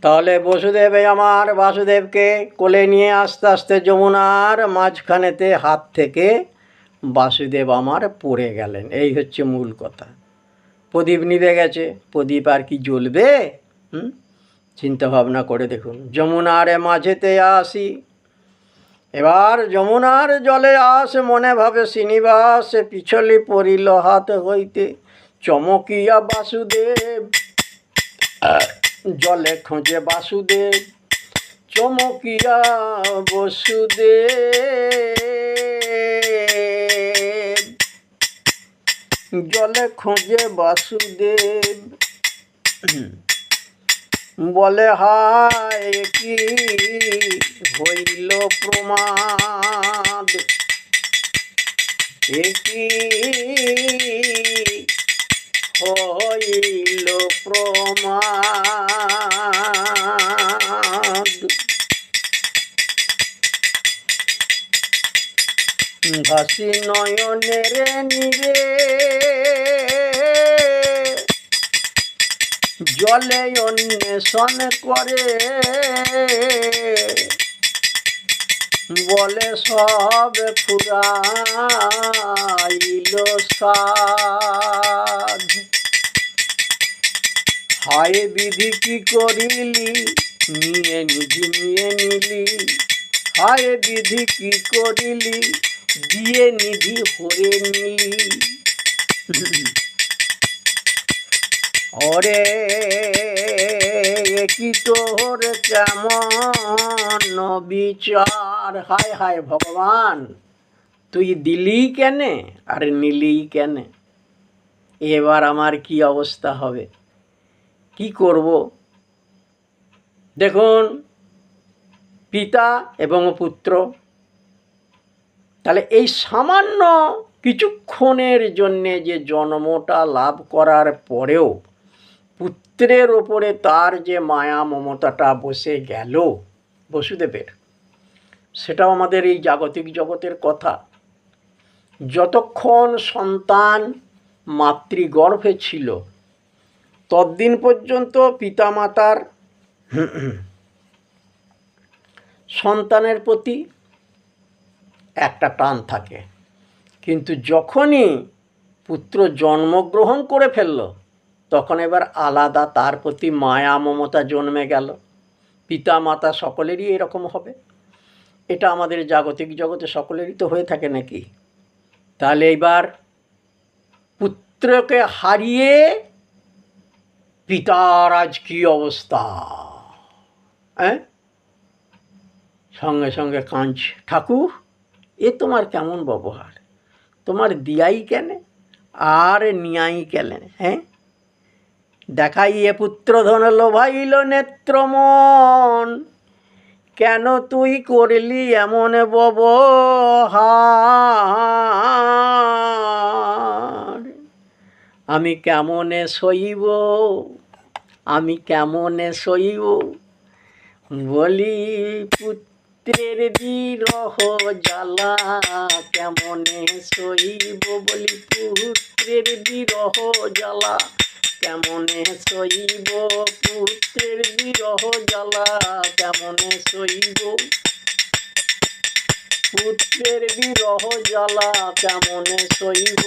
তাহলে বসুদেব আমার বাসুদেবকে কোলে নিয়ে আস্তে আস্তে যমুনার মাঝখানেতে হাত থেকে বাসুদেব আমার পড়ে গেলেন। এই হচ্ছে মূল কথা। প্রদীপ নিভে গেছে, প্রদীপ আর কি জ্বলবে? চিন্তা ভাবনা করে দেখুন। যমুনার মাঝেতে আসি, এবার যমুনার জলে আস মনে ভাবে শ্রীনিবাস, পিছলি পড়িল হাত হইতে চমকিয়া বাসুদেব, জলে খোঁজে বাসুদেব চমকিয়া বসুদেব, জলে খোঁজে বাসুদেব। বলে হায় কি হইল প্রমাদ, কি হইল প্রমাদ। ভাসি নয়নের নিরে জলে অন্বেষণ করে, বলে সব ফুরাইল সাধ। হায় বিধি কি করিলি নিয়ে নিধি নিয়ে নিলি, হায় বিধি কি করিলি দিয়ে নিধি হরে নিলি। ওরে কি তোর কেমন বিচার, হায় হায় ভগবান তুই দিলি কেনে আর নিলি কেনে? এবার আমার কি অবস্থা হবে, কি করব? দেখুন, পিতা এবং পুত্র, তাহলে এই সামান্য কিছুক্ষণের জন্যে যে জন্মটা লাভ করার পরেও পুত্রের ওপরে তার যে মায়া মমতাটা বসে গেল বসুদেবের, সেটাও আমাদের এই জাগতিক জগতের কথা। যতক্ষণ সন্তান মাতৃগর্ভে ছিল ততদিন পর্যন্ত পিতামাতার সন্তানের প্রতি একটা টান থাকে, কিন্তু যখনই পুত্র জন্মগ্রহণ করে ফেলল তখন এবার আলাদা তার প্রতি মায়া মমতা জন্মে গেল। পিতা মাতা সকলেরই এরকম হবে। এটা আমাদের জাগতিক জগতে সকলেরই তো হয়ে থাকে নাকি? তাহলে এবার পুত্রকে হারিয়ে পিতার আজ কী অবস্থা, সঙ্গে সঙ্গে কাঁদছে, ঠাকুর এ তোমার কেমন ব্যবহার, তোমার দিয়াই কেনে আর নিয়াই কেনে? দেখাইয়ে পুত্রধন লোভাইল নেত্রমন, কেন তুই করলি এমন ব্যবহার? আমি কেমনে সইব, আমি কেমনে সইব, বলি পুত্রের বিরহ জ্বালা কেমনে সইব, বলি পুত্রের বিরহ জ্বালা কেমনে সইব, পুত্রের বিরহ জ্বালা কেমনে সইব, পুত্রের বিরহ জ্বালা কেমনে সইব।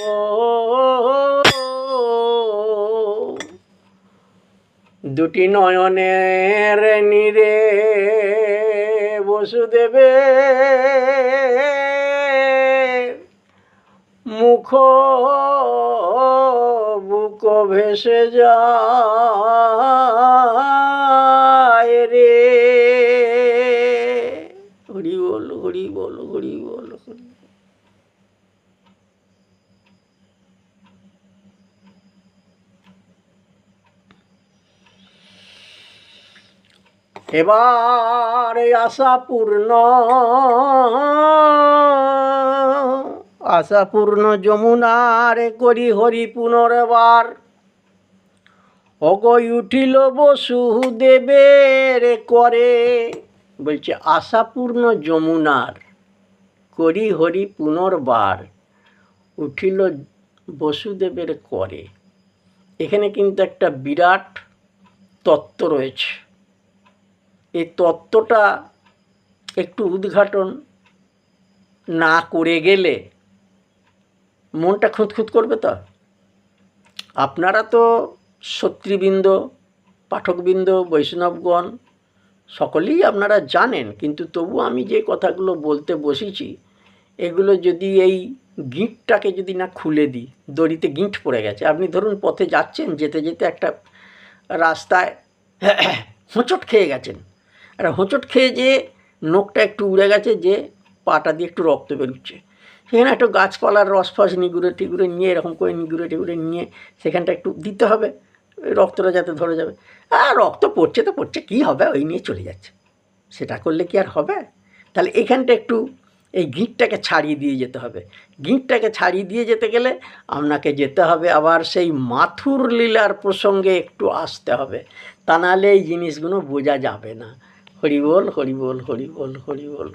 দুটি নয়নের নীরে বসুদেবে মুখ বুক ভেসে যায় রে। হরি বল হরি বল হরি বল হরি। এবার আশাপূর্ণ যমুনার করি হরি পুনর্বার, অগৈ উঠিল বসুদেবের করে। বলছে আশাপূর্ণ যমুনার করি হরি পুনর্বার উঠিল বসুদেবের করে। এখানে কিন্তু একটা বিরাট তত্ত্ব রয়েছে। এই তত্ত্বটা একটু উদ্ঘাটন না করে গেলে মনটা খুঁতখুত করবে। তো আপনারা তো শ্রোতৃবৃন্দ, পাঠকবৃন্দ, বৈষ্ণবগণ সকলেই আপনারা জানেন, কিন্তু তবু আমি যে কথাগুলো বলতে বসেছি এগুলো যদি এই গিঁটটাকে যদি না খুলে দিই, দড়িতে গিঁট পড়ে গেছে। আপনি ধরুন পথে যাচ্ছেন, যেতে যেতে একটা রাস্তায় হোঁচট খেয়ে গেছেন, আর হোঁচট খেয়ে যে নোকটা একটু উড়ে গেছে, যে পাটা দিয়ে একটু রক্ত বেরোচ্ছে, সেখানে একটু গাছপালার রস ফস নিগুড়ে টিগুড়ে নিয়ে, এরকম করে নিগুড়ে টিগুড়ে নিয়ে সেখানটা একটু দিতে হবে, রক্তটা যাতে ধরে যাবে। আর রক্ত পড়ছে তো পড়ছে, কী হবে, ওই নিয়ে চলে যাচ্ছে। সেটা করলে কি আর হবে? তাহলে এখানটা একটু এই গিঁটটাকে ছাড়িয়ে দিয়ে যেতে হবে। গিঁটটাকে ছাড়িয়ে দিয়ে যেতে গেলে আপনাকে যেতে হবে আবার সেই মাথুর লীলার প্রসঙ্গে একটু আসতে হবে, তা নাহলে এই জিনিসগুলো বোঝা যাবে না। হরি বল, হরি বল, হরি বল, হরি বল।